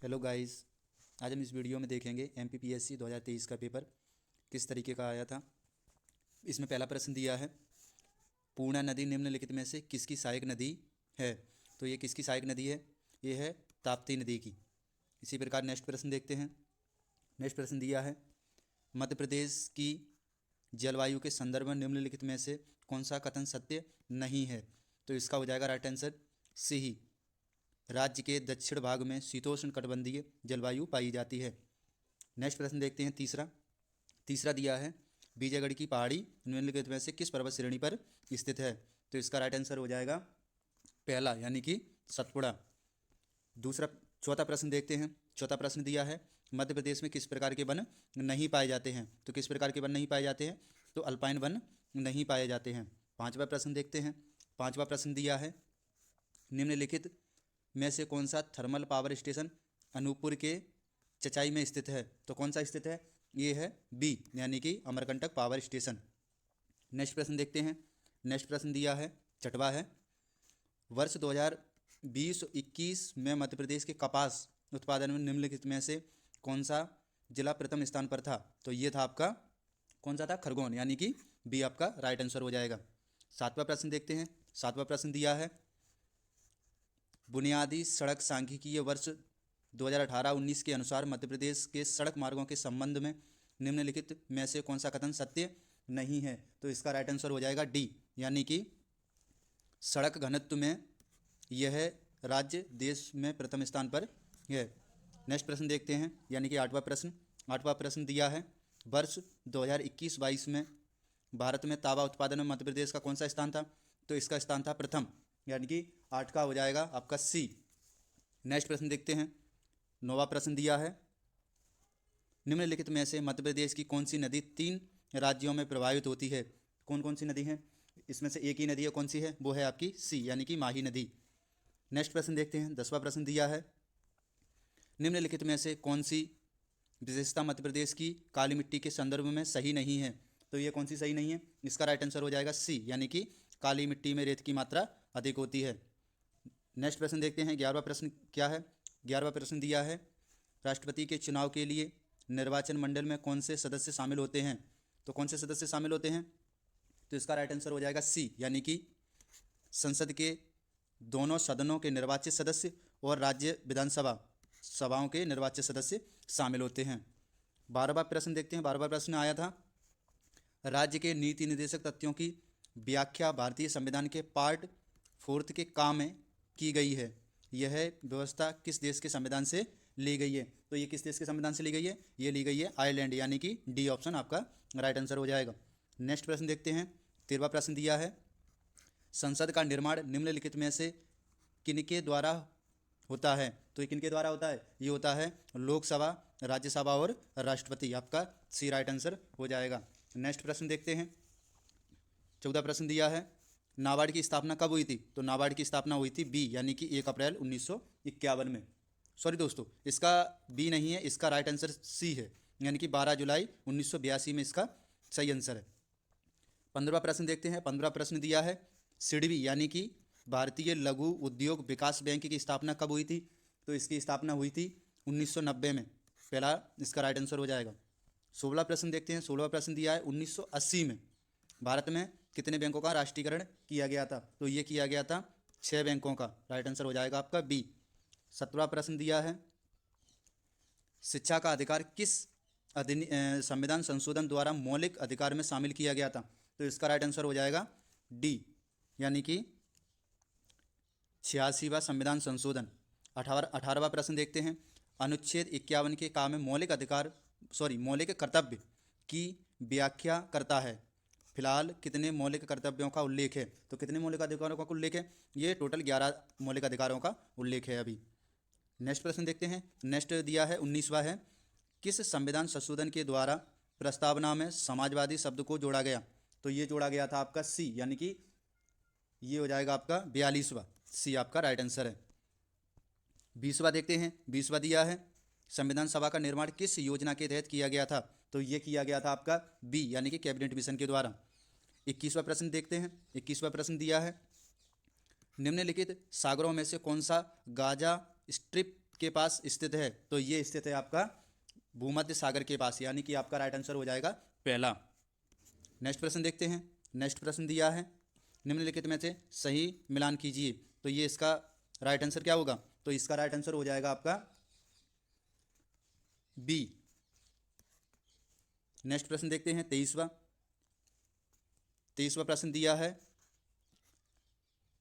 Hello guys. आज हम इस वीडियो में देखेंगे एमपीपीएससी 2023 का पेपर किस तरीके का आया था। इसमें पहला प्रश्न दिया है, पूर्णा नदी निम्नलिखित में से किसकी सहायक नदी है। तो ये किसकी सहायक नदी है? ये है ताप्ती नदी की। इसी प्रकार नेक्स्ट प्रश्न देखते हैं। नेक्स्ट प्रश्न दिया है, मध्य प्रदेश की जलवायु के संदर्भ में निम्नलिखित में से कौन सा कथन सत्य नहीं है। तो इसका हो जाएगा राइट आंसर सी ही। राज्य के दक्षिण भाग में शीतोष्ण कटिबंधीय जलवायु पाई जाती है। नेक्स्ट प्रश्न देखते हैं। तीसरा दिया है, विजयगढ़ की पहाड़ी निम्नलिखित में से किस पर्वत श्रेणी पर स्थित है। तो इसका राइट आंसर हो जाएगा पहला यानी कि सतपुड़ा। चौथा प्रश्न देखते हैं। चौथा प्रश्न दिया है, मध्य प्रदेश में किस प्रकार के वन नहीं पाए जाते हैं। तो किस प्रकार के वन नहीं पाए जाते हैं? तो अल्पाइन वन नहीं पाए जाते हैं। पांचवा प्रश्न देखते हैं। पांचवा प्रश्न दिया है, निम्नलिखित में से कौन सा थर्मल पावर स्टेशन अनूपपुर के चचाई में स्थित है। तो कौन सा स्थित है? ये है बी यानी कि अमरकंटक पावर स्टेशन। नेक्स्ट प्रश्न देखते हैं। नेक्स्ट प्रश्न दिया है, छठवा है, वर्ष 2020-21 में मध्य प्रदेश के कपास उत्पादन में निम्नलिखित में से कौन सा जिला प्रथम स्थान पर था। तो ये था आपका कौन सा था? खरगोन यानी कि बी आपका राइट आंसर हो जाएगा। सातवां प्रश्न देखते हैं। सातवां प्रश्न दिया है, बुनियादी सड़क सांख्यिकीय वर्ष 2018-19 के अनुसार मध्य प्रदेश के सड़क मार्गों के संबंध में निम्नलिखित में से कौन सा कथन सत्य नहीं है। तो इसका राइट आंसर हो जाएगा डी यानी कि सड़क घनत्व में यह राज्य देश में प्रथम स्थान पर है। नेक्स्ट प्रश्न देखते हैं यानी कि आठवां प्रश्न। आठवां प्रश्न दिया है, वर्ष 2021-22 में भारत में तांबा उत्पादन में मध्य प्रदेश का कौन सा स्थान था। तो इसका स्थान था प्रथम यानी कि 8 का हो जाएगा आपका सी। नेक्स्ट प्रश्न देखते हैं। नौवां प्रश्न दिया है, निम्नलिखित में से मध्य प्रदेश की कौन सी नदी 3 राज्यों में प्रवाहित होती है। कौन कौन सी नदी है? इसमें से एक ही नदी है, कौन सी है? वो है आपकी सी यानी कि माही नदी। नेक्स्ट प्रश्न देखते हैं। 10वां प्रश्न दिया है, निम्नलिखित में से कौन सी विशेषता मध्य प्रदेश की काली मिट्टी के संदर्भ में सही नहीं है। तो ये कौन सी सही नहीं है? इसका राइट आंसर हो जाएगा सी यानी कि काली मिट्टी में रेत की मात्रा अधिक होती है। नेक्स्ट प्रश्न देखते हैं। 11वां प्रश्न क्या है? 11वां प्रश्न दिया है, राष्ट्रपति के चुनाव के लिए निर्वाचन मंडल में कौन से सदस्य शामिल होते हैं। तो कौन से सदस्य शामिल होते हैं? तो इसका राइट आंसर हो जाएगा सी यानी कि संसद के दोनों सदनों के निर्वाचित सदस्य और राज्य विधानसभा सभाओं के निर्वाचित सदस्य शामिल होते हैं। 12वां प्रश्न देखते हैं। 12वां प्रश्न आया था, राज्य के नीति निर्देशक तथ्यों की व्याख्या भारतीय संविधान के पार्ट 4 के काम में की गई है। यह व्यवस्था किस देश के संविधान से ली गई है। तो ये किस देश के संविधान से ली गई है? ये ली गई है आयरलैंड यानी कि डी ऑप्शन आपका राइट आंसर हो जाएगा। नेक्स्ट प्रश्न देखते हैं। 13वां प्रश्न दिया है, संसद का निर्माण निम्नलिखित में से किनके द्वारा होता है। तो ये किनके द्वारा होता है? ये होता है लोकसभा, राज्यसभा और राष्ट्रपति। आपका सी राइट आंसर हो जाएगा। नेक्स्ट प्रश्न देखते हैं। 14वां प्रश्न दिया है, नाबार्ड की स्थापना कब हुई थी। तो नाबार्ड की स्थापना हुई थी बी यानी कि 1 अप्रैल 1951 में। सॉरी दोस्तों, इसका बी नहीं है, इसका राइट आंसर सी है यानी कि 12 जुलाई 1982 में इसका सही आंसर है। 15वां प्रश्न देखते हैं। 15वां प्रश्न दिया है, सिडबी यानी कि भारतीय लघु उद्योग विकास बैंक की स्थापना कब हुई थी। तो इसकी स्थापना हुई थी 1990 में। पहला इसका राइट आंसर हो जाएगा। 16वां प्रश्न देखते हैं। 16वां प्रश्न दिया है, 1980 में भारत में कितने बैंकों का राष्ट्रीयकरण किया गया था। तो ये किया गया था 6 बैंकों का। राइट आंसर हो जाएगा आपका बी। 17वां प्रश्न दिया है, शिक्षा का अधिकार किस संविधान संशोधन द्वारा मौलिक अधिकार में शामिल किया गया था। तो इसका राइट आंसर हो जाएगा डी यानी कि 86वां संविधान संशोधन। 18वां प्रश्न देखते हैं, अनुच्छेद 51 के काम में मौलिक कर्तव्य की व्याख्या करता है। फिलहाल कितने मौलिक कर्तव्यों का उल्लेख है। तो कितने मौलिक अधिकारों का उल्लेख है? ये टोटल 11 मौलिक अधिकारों का उल्लेख है अभी। नेक्स्ट प्रश्न देखते हैं। नेक्स्ट दिया है 19वां है, किस संविधान संशोधन के द्वारा प्रस्तावना में समाजवादी शब्द को जोड़ा गया। तो ये जोड़ा गया था आपका सी यानी कि ये हो जाएगा आपका 42वां। सी आपका राइट आंसर है। 20वां देखते हैं। 20वां दिया है, संविधान सभा का निर्माण किस योजना के तहत किया गया था। तो ये किया गया था आपका बी यानी कि कैबिनेट मिशन के द्वारा। 21वां प्रश्न देखते हैं। 21वां प्रश्न दिया है, निम्नलिखित सागरों में से कौन सा गाजा स्ट्रिप के पास स्थित है? तो ये स्थित है आपका भूमध्य सागर के पास, यानी कि आपका राइट आंसर हो जाएगा पहला। नेक्स्ट प्रश्न देखते हैं। नेक्स्ट प्रश्न दिया है निम्नलिखित में से सही मिलान कीजिए। तो ये इसका राइट आंसर क्या होगा? तो इसका राइट आंसर हो जाएगा आपका बी। नेक्स्ट प्रश्न देखते हैं 23वां प्रश्न दिया है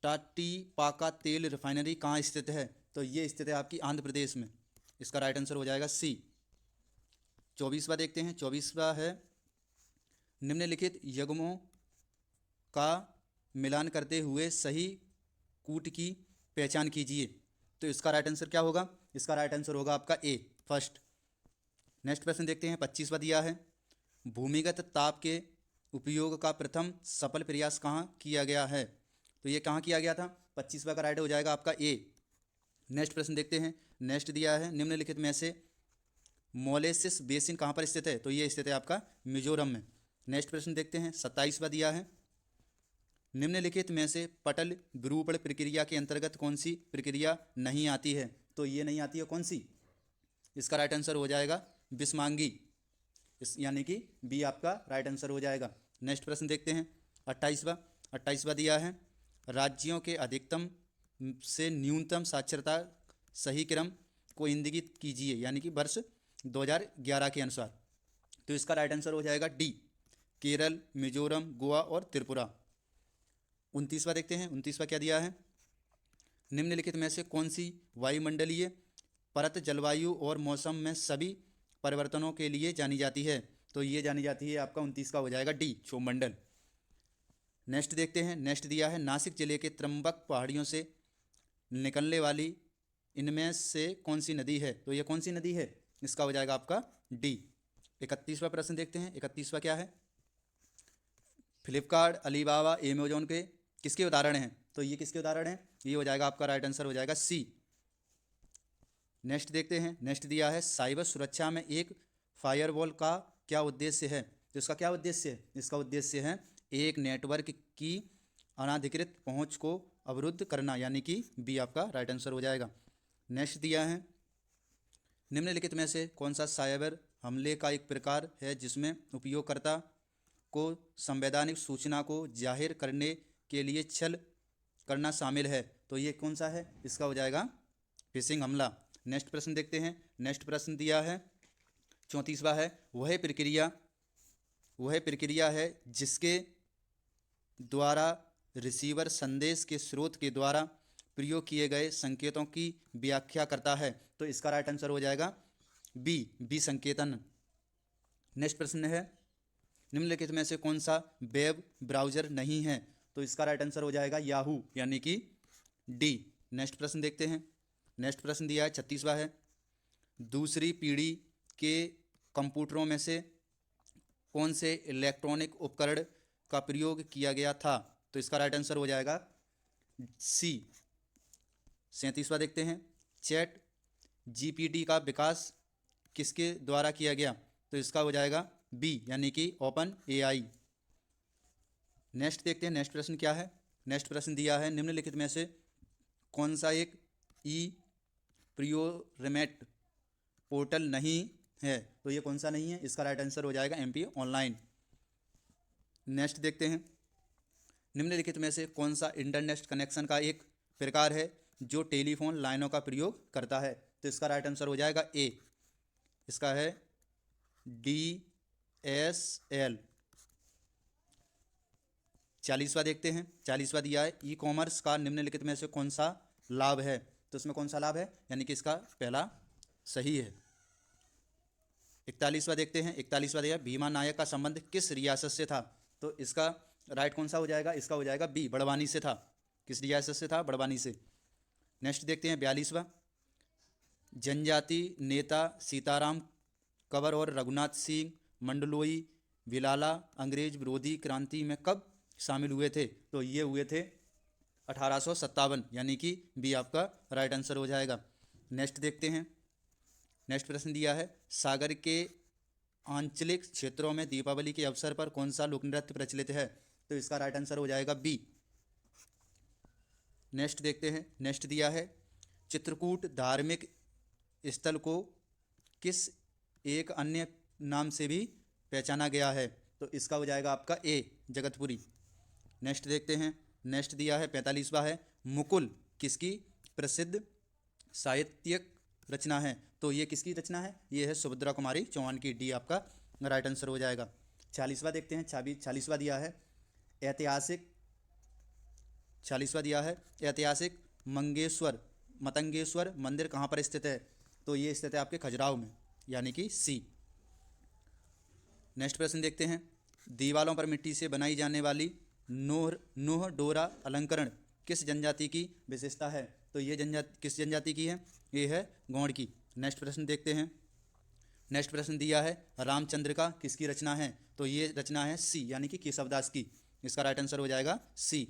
टाटीपाका तेल रिफाइनरी कहाँ स्थित है? तो ये स्थित है आपकी आंध्र प्रदेश में। इसका राइट आंसर हो जाएगा सी। 24वां देखते हैं। 24वां है निम्नलिखित युग्मों का मिलान करते हुए सही कूट की पहचान कीजिए। तो इसका राइट आंसर क्या होगा? इसका राइट आंसर होगा आपका ए, फर्स्ट। नेक्स्ट प्रश्न देखते हैं। 25वां दिया है भूमिगत ताप के उपयोग का प्रथम सफल प्रयास कहाँ किया गया है? तो ये कहाँ किया गया था? 25वां का राइट हो जाएगा आपका ए। नेक्स्ट प्रश्न देखते हैं। नेक्स्ट दिया है निम्नलिखित में से मोलेसिस बेसिन कहाँ पर स्थित है? तो ये स्थित है आपका मिजोरम में। नेक्स्ट प्रश्न देखते हैं। 27वां दिया है निम्नलिखित में से पटल विरूपण प्रक्रिया के अंतर्गत कौन सी प्रक्रिया नहीं आती है? तो ये नहीं आती है कौन सी? इसका राइट आंसर हो जाएगा बिस्मांगी, यानी कि बी आपका राइट आंसर हो जाएगा। नेक्स्ट प्रश्न देखते हैं। 28वां दिया है राज्यों के अधिकतम से न्यूनतम साक्षरता सही क्रम को इंगित कीजिए, यानी कि वर्ष 2011 के अनुसार। तो इसका राइट आंसर हो जाएगा डी, केरल, मिजोरम, गोवा और त्रिपुरा। 29वां देखते हैं। 29वां क्या दिया है निम्नलिखित में से कौन सी वायुमंडलीय परत जलवायु और मौसम में सभी परिवर्तनों के लिए जानी जाती है? तो ये जानी जाती है आपका 29 का हो जाएगा डी, क्षोभमंडल। नेक्स्ट देखते हैं। नेक्स्ट दिया है नासिक जिले के त्रंबक पहाड़ियों से निकलने वाली इनमें से कौन सी नदी है? तो ये कौन सी नदी है? इसका हो जाएगा आपका डी। 31वां प्रश्न देखते हैं। 31वां क्या है फ्लिपकार्ट, अलीबाबा, एमेजोन के किसके उदाहरण हैं? तो ये किसके उदाहरण हैं? ये हो जाएगा आपका राइट आंसर हो जाएगा सी। नेक्स्ट देखते हैं। नेक्स्ट दिया है साइबर सुरक्षा में एक फायरवॉल का क्या उद्देश्य है? तो इसका क्या उद्देश्य है? इसका उद्देश्य है एक नेटवर्क की अनाधिकृत पहुंच को अवरुद्ध करना, यानी कि बी आपका राइट आंसर हो जाएगा। नेक्स्ट दिया है निम्नलिखित में से कौन सा साइबर हमले का एक प्रकार है जिसमें उपयोगकर्ता को संवैधानिक सूचना को जाहिर करने के लिए छल करना शामिल है? तो ये कौन सा है? इसका हो जाएगा फिशिंग हमला। नेक्स्ट प्रश्न देखते हैं। नेक्स्ट प्रश्न दिया है 34वां है वह प्रक्रिया है जिसके द्वारा रिसीवर संदेश के स्रोत के द्वारा प्रयोग किए गए संकेतों की व्याख्या करता है। तो इसका राइट आंसर हो जाएगा बी संकेतन। नेक्स्ट प्रश्न है निम्नलिखित में से कौन सा वेब ब्राउज़र नहीं है? तो इसका राइट आंसर हो जाएगा याहू, यानी कि डी। नेक्स्ट प्रश्न देखते हैं। नेक्स्ट प्रश्न दिया है 36वां है दूसरी पीढ़ी के कंप्यूटरों में से कौन से इलेक्ट्रॉनिक उपकरण का प्रयोग किया गया था? तो इसका राइट आंसर हो जाएगा सी। 37वां देखते हैं चैट जीपीटी का विकास किसके द्वारा किया गया? तो इसका हो जाएगा बी, यानी कि ओपन एआई। नेक्स्ट देखते हैं। नेक्स्ट प्रश्न क्या है? नेक्स्ट प्रश्न दिया है निम्नलिखित में से कौन सा एक ई प्रियोरमेट पोर्टल नहीं है? तो ये कौन सा नहीं है? इसका राइट आंसर हो जाएगा एमपी ऑनलाइन। नेक्स्ट देखते हैं निम्नलिखित में से कौन सा इंटरनेट कनेक्शन का एक प्रकार है जो टेलीफोन लाइनों का प्रयोग करता है? तो इसका राइट आंसर हो जाएगा ए, इसका है DSL। 40वां देखते हैं। 40वां दिया है ई कॉमर्स का निम्नलिखित में से कौन सा लाभ है? तो इसमें कौन सा लाभ है? यानी कि इसका पहला सही है। 41वां देखते हैं। 41वां दिया भीमा नायक का संबंध किस रियासत से था? तो इसका राइट कौन सा हो जाएगा? इसका हो जाएगा बी, बड़वानी से था। किस रियासत से था? बड़वानी से। नेक्स्ट देखते हैं 42वां जनजाति नेता सीताराम कंवर और रघुनाथ सिंह मंडलोई विलाला अंग्रेज विरोधी क्रांति में कब शामिल हुए थे? तो ये हुए थे 1857, यानी कि बी आपका राइट आंसर हो जाएगा। नेक्स्ट देखते हैं। नेक्स्ट प्रश्न दिया है सागर के आंचलिक क्षेत्रों में दीपावली के अवसर पर कौन सा लोक नृत्य प्रचलित है? तो इसका राइट आंसर हो जाएगा बी। नेक्स्ट देखते हैं। नेक्स्ट दिया है चित्रकूट धार्मिक स्थल को किस एक अन्य नाम से भी पहचाना गया है? तो इसका हो जाएगा आपका ए, जगतपुरी। नेक्स्ट देखते हैं, नेक्स्ट दिया है 45वां है, मुकुल किसकी प्रसिद्ध साहित्यिक रचना है? तो ये किसकी रचना है? ये है सुभद्रा कुमारी चौहान की। डी आपका राइट आंसर हो जाएगा। 40वां देखते हैं, 40वां दिया है ऐतिहासिक, 40वां दिया है ऐतिहासिक मतंगेश्वर मंदिर कहाँ पर स्थित है? तो ये स्थित है आपके खजुराहो में, यानी कि सी। नेक्स्ट प्रश्न देखते हैं, दीवालों पर मिट्टी से बनाई जाने वाली नोह डोरा अलंकरण किस जनजाति की विशेषता है? तो ये जनजाति किस जनजाति की है? ये है गौड़ की। नेक्स्ट प्रश्न देखते हैं, नेक्स्ट प्रश्न दिया है रामचंद्र का किसकी रचना है? तो ये रचना है सी, यानी कि केशवदास की। इसका राइट आंसर हो जाएगा सी।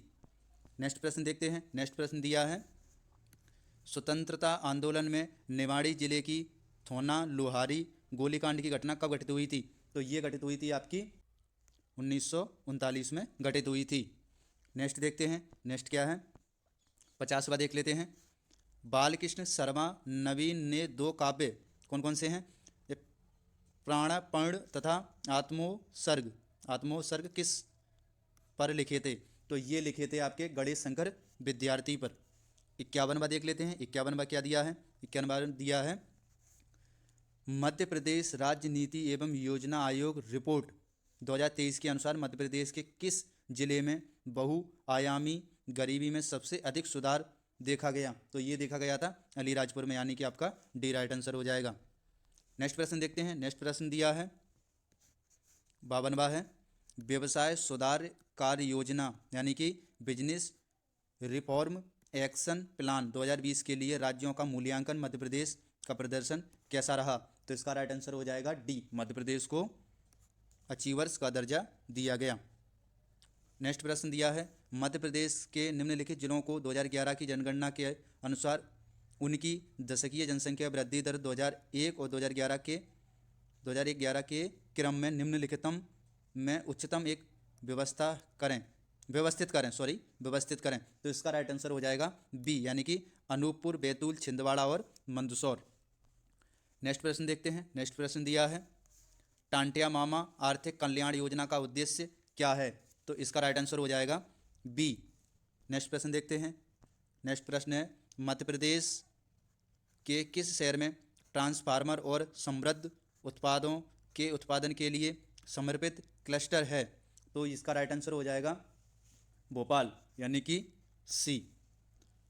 नेक्स्ट प्रश्न देखते हैं, नेक्स्ट प्रश्न दिया है स्वतंत्रता आंदोलन में निवाड़ी जिले की थोना लोहारी गोलीकांड की घटना कब घटित हुई थी? तो ये घटित हुई थी आपकी 1939 में घटित हुई थी। नेक्स्ट देखते हैं, नेक्स्ट क्या है 50वां देख लेते हैं, बालकृष्ण शर्मा नवीन ने 2 काव्य कौन कौन से हैं? ये प्राणपर्ण तथा आत्मोत्सर्ग किस पर लिखे थे? तो ये लिखे थे आपके गणेश शंकर विद्यार्थी पर। 51वां देख लेते हैं, 51वां क्या दिया है? 51वां दिया है मध्य प्रदेश राज्य नीति एवं योजना आयोग रिपोर्ट 2023 के अनुसार मध्य प्रदेश के किस जिले में बहुआयामी गरीबी में सबसे अधिक सुधार देखा गया? तो ये देखा गया था अलीराजपुर में, यानी कि आपका डी राइट आंसर हो जाएगा। नेक्स्ट प्रश्न देखते हैं, नेक्स्ट प्रश्न दिया है 52वां है व्यवसाय सुधार कार्य योजना यानी कि बिजनेस रिफॉर्म एक्शन प्लान 2020 के लिए राज्यों का मूल्यांकन मध्य प्रदेश का प्रदर्शन कैसा रहा? तो इसका राइट आंसर हो जाएगा डी, मध्य प्रदेश को अचीवर्स का दर्जा दिया गया। नेक्स्ट प्रश्न दिया है मध्य प्रदेश के निम्नलिखित जिलों को 2011 की जनगणना के अनुसार उनकी दशकीय जनसंख्या वृद्धि दर 2001 और 2011 के क्रम में निम्नलिखितम में उच्चतम एक व्यवस्थित करें। तो इसका राइट आंसर हो जाएगा बी, यानी कि अनूपपुर, बैतूल, छिंदवाड़ा और मंदसौर। नेक्स्ट प्रश्न देखते हैं, नेक्स्ट प्रश्न दिया है टांटिया मामा आर्थिक कल्याण योजना का उद्देश्य क्या है? तो इसका राइट आंसर हो जाएगा बी। नेक्स्ट प्रश्न देखते हैं, नेक्स्ट प्रश्न है मध्य प्रदेश के किस शहर में ट्रांसफार्मर और समृद्ध उत्पादों के उत्पादन के लिए समर्पित क्लस्टर है? तो इसका राइट आंसर हो जाएगा भोपाल, यानी कि सी।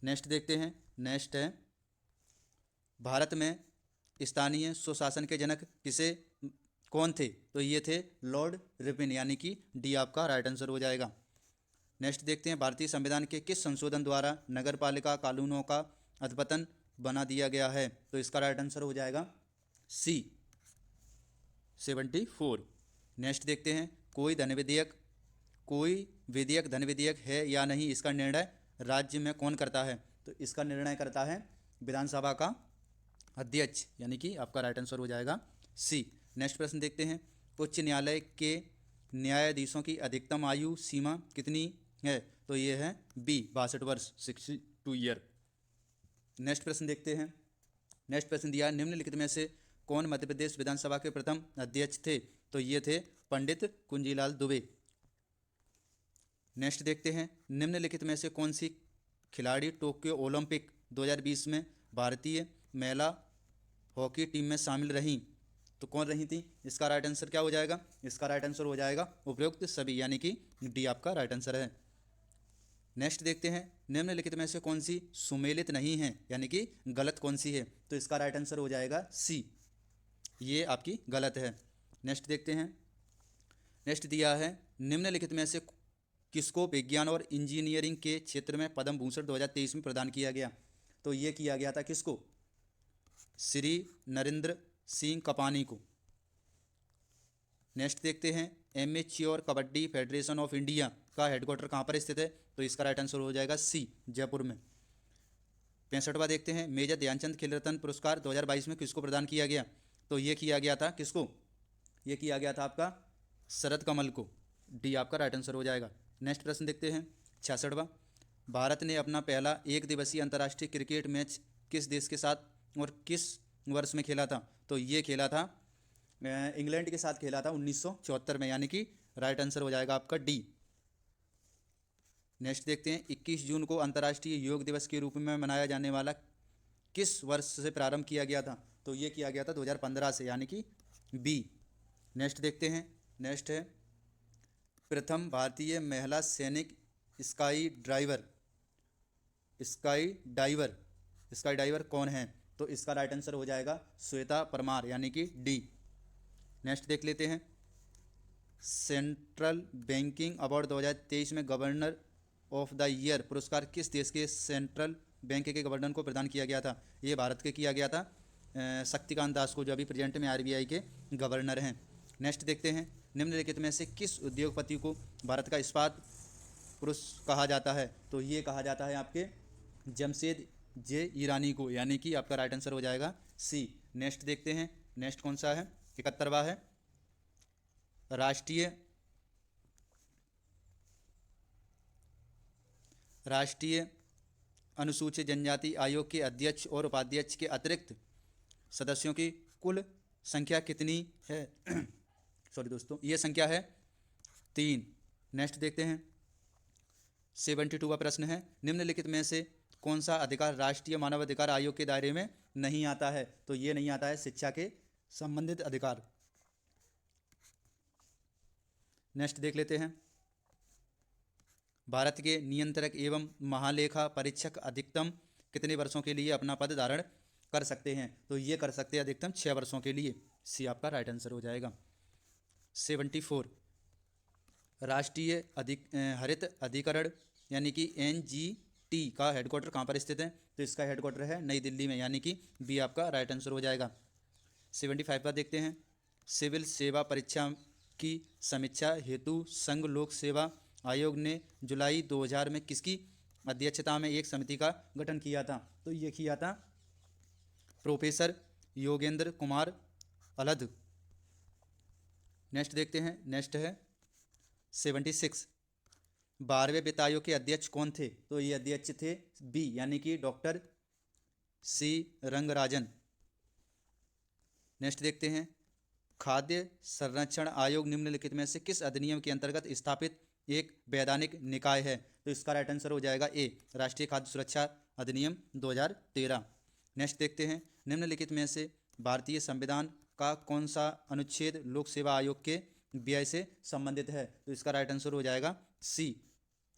नेक्स्ट देखते हैं, नेक्स्ट है भारत में स्थानीय स्वशासन के जनक कौन थे? तो ये थे लॉर्ड रिपन, यानी कि डी आपका राइट आंसर हो जाएगा। नेक्स्ट देखते हैं भारतीय संविधान के किस संशोधन द्वारा नगरपालिका कानूनों का अधपतन बना दिया गया है? तो इसका राइट आंसर हो जाएगा सी, 74। नेक्स्ट देखते हैं कोई विधेयक धन विधेयक है या नहीं, इसका निर्णय राज्य में कौन करता है? तो इसका निर्णय करता है विधानसभा का अध्यक्ष, यानी कि आपका राइट आंसर हो जाएगा सी। नेक्स्ट प्रश्न देखते हैं उच्च न्यायालय के न्यायाधीशों की अधिकतम आयु सीमा कितनी है? तो ये है बी, 62 वर्ष, 62 ईयर। नेक्स्ट प्रश्न देखते हैं, नेक्स्ट प्रश्न दिया निम्नलिखित में से कौन मध्य प्रदेश विधानसभा के प्रथम अध्यक्ष थे? तो ये थे पंडित कुंजीलाल दुबे। नेक्स्ट देखते हैं निम्नलिखित में से कौन सी खिलाड़ी टोक्यो ओलंपिक 2020 में भारतीय महिला हॉकी टीम में शामिल रहीं? तो कौन रही थी? इसका राइट आंसर क्या हो जाएगा? इसका राइट आंसर हो जाएगा उपयुक्त सभी, यानी कि डी आपका राइट आंसर है। नेक्स्ट देखते हैं निम्नलिखित में से कौन सी सुमेलित नहीं है, यानी कि गलत कौन सी है? तो इसका राइट आंसर हो जाएगा सी, ये आपकी गलत है। नेक्स्ट देखते हैं, नेक्स्ट दिया है निम्नलिखित में से किसको विज्ञान और इंजीनियरिंग के क्षेत्र में पद्म भूषण 2023 में प्रदान किया गया? तो ये किया गया था किसको? श्री नरेंद्र सिंह कपानी को। नेक्स्ट देखते हैं amateur kabaddi federation of India का हेडक्वार्टर कहाँ पर स्थित है? तो इसका राइट आंसर हो जाएगा सी, जयपुर में। 65वां देखते हैं मेजर ध्यानचंद खेल रत्न पुरस्कार 2022 में किसको प्रदान किया गया? तो ये किया गया था किसको? ये किया गया था आपका शरद कमल को, डी आपका राइट आंसर हो जाएगा। नेक्स्ट प्रश्न देखते हैं 66वां भारत ने अपना पहला एक दिवसीय अंतर्राष्ट्रीय क्रिकेट मैच किस देश के साथ और किस वर्ष में खेला था? तो ये खेला था इंग्लैंड के साथ खेला था 1974 में, यानी कि राइट आंसर हो जाएगा आपका डी। नेक्स्ट देखते हैं, 21 जून को अंतर्राष्ट्रीय योग दिवस के रूप में मनाया जाने वाला किस वर्ष से प्रारंभ किया गया था? तो ये किया गया था 2015 से, यानी कि बी। नेक्स्ट देखते हैं, नेक्स्ट है प्रथम भारतीय महिला सैनिक स्काई ड्राइवर स्काई डाइवर कौन है? तो इसका राइट आंसर हो जाएगा श्वेता परमार, यानी कि डी। नेक्स्ट देख लेते हैं, सेंट्रल बैंकिंग अवार्ड 2023 में गवर्नर ऑफ द ईयर पुरस्कार किस देश के सेंट्रल बैंक के गवर्नर को प्रदान किया गया था? ये भारत के किया गया था शक्तिकांत दास को, जो अभी प्रेजेंट में आरबीआई के गवर्नर हैं। नेक्स्ट देखते हैं, निम्नलिखित में से किस उद्योगपति को भारत का इस्पात पुरुष कहा जाता है? तो ये कहा जाता है आपके जमशेद जे ईरानी को, यानी कि आपका राइट आंसर हो जाएगा सी। नेक्स्ट देखते हैं, नेक्स्ट कौन सा है? 71वां है, राष्ट्रीय अनुसूचित जनजाति आयोग के अध्यक्ष और उपाध्यक्ष के अतिरिक्त सदस्यों की कुल संख्या कितनी है? सॉरी दोस्तों, ये संख्या है 3। नेक्स्ट देखते हैं, 72वां प्रश्न है, निम्नलिखित में से कौन सा अधिकार राष्ट्रीय मानवाधिकार आयोग के दायरे में नहीं आता है? तो ये नहीं आता है शिक्षा के संबंधित अधिकार। नेक्स्ट देख लेते हैं, भारत के नियंत्रक एवं महालेखा परीक्षक अधिकतम कितने वर्षों के लिए अपना पद धारण कर सकते हैं? तो ये कर सकते हैं अधिकतम 6 वर्षों के लिए। सी आपका राइट आंसर हो जाएगा। 74, राष्ट्रीय हरित अधिकरण यानी कि NGT का हेडक्वार्टर कहाँ पर स्थित है? तो इसका हेडक्वार्टर है नई दिल्ली में, यानी कि बी आपका राइट आंसर हो जाएगा। 75 पर देखते हैं, सिविल सेवा परीक्षा की समीक्षा हेतु संघ लोक सेवा आयोग ने जुलाई 2000 में किसकी अध्यक्षता में एक समिति का गठन किया था? तो ये किया था प्रोफेसर योगेंद्र कुमार अलध। नेक्स्ट देखते हैं, नेक्स्ट है 76, 12वें वित्त आयोग के अध्यक्ष कौन थे? तो ये अध्यक्ष थे बी, यानी कि डॉक्टर सी रंगराजन। नेक्स्ट देखते हैं, खाद्य संरक्षण आयोग निम्नलिखित में से किस अधिनियम के अंतर्गत स्थापित एक वैधानिक निकाय है? तो इसका राइट आंसर हो जाएगा ए, राष्ट्रीय खाद्य सुरक्षा अधिनियम 2013। नेक्स्ट देखते हैं, निम्नलिखित में से भारतीय संविधान का कौन सा अनुच्छेद लोक सेवा आयोग के व्यय से संबंधित है? तो इसका राइट आंसर हो जाएगा सी,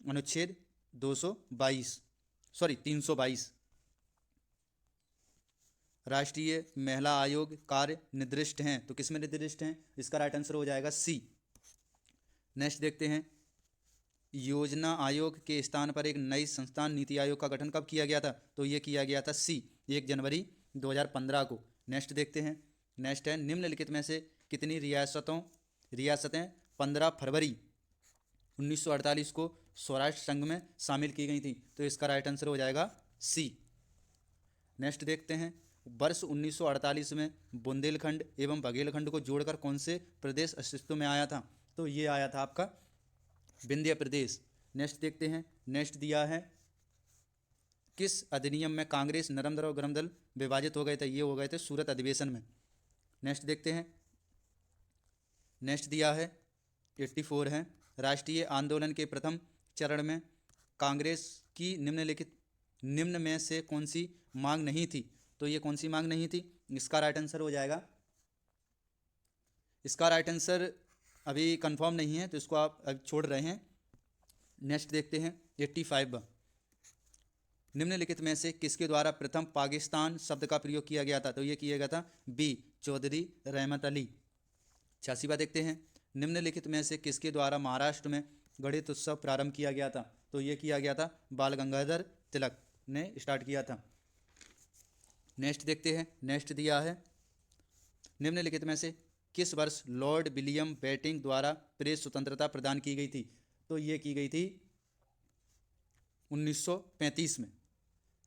अनुच्छेद 322। राष्ट्रीय महिला आयोग कार्य निर्दिष्ट हैं, तो किस में निर्दिष्ट हैं? इसका राइट आंसर हो जाएगा सी। नेक्स्ट देखते हैं, योजना आयोग के स्थान पर एक नई संस्थान नीति आयोग का गठन कब किया गया था? तो ये किया गया था सी, 1 जनवरी 2015 को। नेक्स्ट देखते हैं, नेक्स्ट है, निम्नलिखित में से कितनी रियासतें 15 फरवरी 1948 को स्वराष्ट्र संघ में शामिल की गई थी? तो इसका राइट आंसर हो जाएगा सी। नेक्स्ट देखते हैं, वर्ष 1948 में बुंदेलखंड एवं बघेलखंड को जोड़कर कौन से प्रदेश अस्तित्व में आया था? तो ये आया था आपका विंध्य प्रदेश। नेक्स्ट देखते हैं, नेक्स्ट दिया है, किस अधिनियम में कांग्रेस नरम दल और गरम दल विभाजित हो गए थे? ये हो गए थे सूरत अधिवेशन में। नेक्स्ट देखते हैं, नेक्स्ट दिया है 84 है, राष्ट्रीय आंदोलन के प्रथम चरण में कांग्रेस की निम्न में से कौन सी मांग नहीं थी? तो ये कौन सी मांग नहीं थी? इसका राइट आंसर हो जाएगा, इसका राइट आंसर अभी कंफर्म नहीं है, तो इसको आप अभी छोड़ रहे हैं। नेक्स्ट देखते हैं 85, निम्नलिखित में से किसके द्वारा प्रथम पाकिस्तान शब्द का प्रयोग किया गया था? तो ये किया गया था बी, चौधरी रहमत अली। 86वां देखते हैं, निम्नलिखित में से किसके द्वारा महाराष्ट्र में गणित उत्सव प्रारंभ किया गया था? तो ये किया गया था बाल गंगाधर तिलक ने स्टार्ट किया था। नेक्स्ट देखते हैं, नेक्स्ट दिया है, निम्नलिखित में से किस वर्ष लॉर्ड विलियम बेंटिंक द्वारा प्रेस स्वतंत्रता प्रदान की गई थी? तो ये की गई थी 1935 में।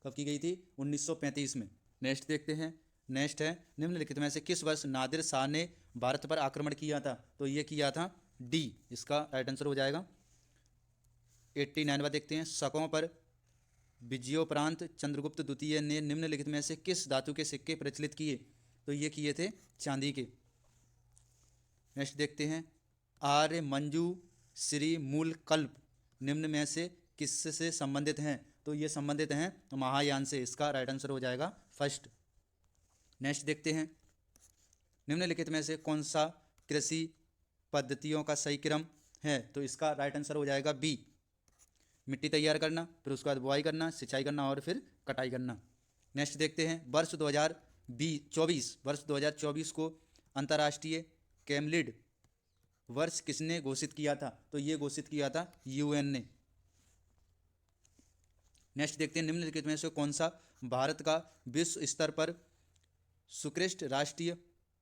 कब की गई थी? 1935 में। नेक्स्ट देखते हैं, नेक्स्ट है, निम्नलिखित में से किस वर्ष नादिर शाह ने भारत पर आक्रमण किया था? तो ये किया था डी, इसका राइट आंसर हो जाएगा 89वां देखते हैं, शकों पर विजयोपरांत चंद्रगुप्त द्वितीय ने निम्नलिखित में से किस धातु के सिक्के प्रचलित किए? तो ये किए थे चांदी के। नेक्स्ट देखते हैं, आर्य मंजू श्री मूल कल्प निम्न में से किससे संबंधित हैं? तो ये संबंधित हैं महायान से। इसका राइट आंसर हो जाएगा फर्स्ट। नेक्स्ट देखते हैं, निम्नलिखित में से कौन सा कृषि पद्धतियों का सही क्रम है? तो इसका राइट आंसर हो जाएगा बी, मिट्टी तैयार करना, फिर उसके बाद बुआई करना, सिंचाई करना और फिर कटाई करना। नेक्स्ट देखते हैं, वर्ष 2024 को अंतर्राष्ट्रीय कैमलिड वर्ष किसने घोषित किया था? तो ये घोषित किया था यूएन ने। नेक्स्ट देखते हैं, निम्नलिखित में से कौन सा भारत का विश्व स्तर पर सुकृष्ट राष्ट्रीय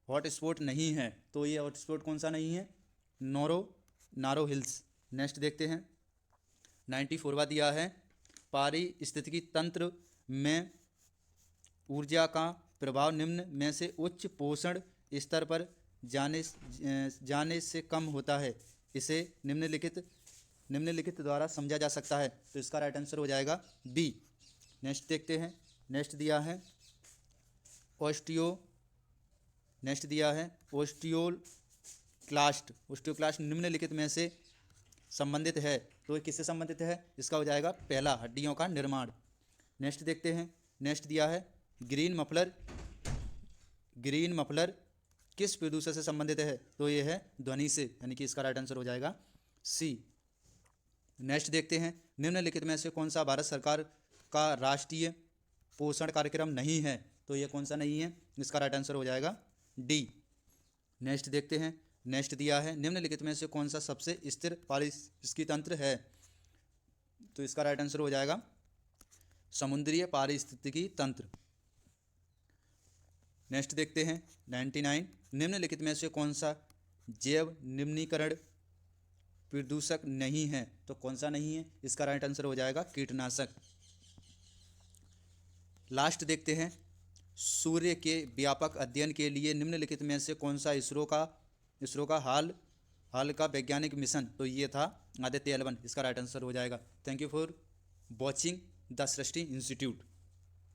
हॉटस्पॉट नहीं है? तो ये हॉटस्पॉट कौन सा नहीं है? नारो हिल्स। नेक्स्ट देखते हैं, 94वां दिया है, पारिस्थितिकी तंत्र में ऊर्जा का प्रभाव निम्न में से उच्च पोषण स्तर पर जाने से कम होता है, इसे निम्नलिखित द्वारा समझा जा सकता है। तो इसका राइट आंसर हो जाएगा बी। नेक्स्ट देखते हैं, नेक्स्ट दिया है ओस्टियोक्लास्ट निम्नलिखित में से संबंधित है। तो किससे संबंधित है? इसका हो जाएगा पहला, हड्डियों का निर्माण। नेक्स्ट देखते हैं, नेक्स्ट दिया है ग्रीन मफलर किस प्रदूषण से संबंधित है? तो ये है ध्वनि से, यानी कि इसका राइट आंसर हो जाएगा सी। नेक्स्ट देखते हैं, निम्नलिखित में से कौन सा भारत सरकार का राष्ट्रीय पोषण कार्यक्रम नहीं है? तो ये कौन सा नहीं है? इसका राइट आंसर हो जाएगा डी। नेक्स्ट देखते हैं, नेक्स्ट दिया है, निम्नलिखित में से कौन सा सबसे स्थिर पारिस्थितिकी तंत्र है? तो इसका राइट आंसर हो जाएगा समुद्रीय पारिस्थितिकी तंत्र। नेक्स्ट देखते हैं 99, निम्नलिखित में से कौन सा जैव निम्नीकरण प्रदूषक नहीं है? तो कौन सा नहीं है? इसका राइट आंसर हो जाएगा कीटनाशक। लास्ट देखते हैं, सूर्य के व्यापक अध्ययन के लिए निम्नलिखित में से कौन सा इसरो का हाल का वैज्ञानिक मिशन? तो ये था आदित्य L1। इसका राइट आंसर हो जाएगा। Thank you for watching the Srishti institute.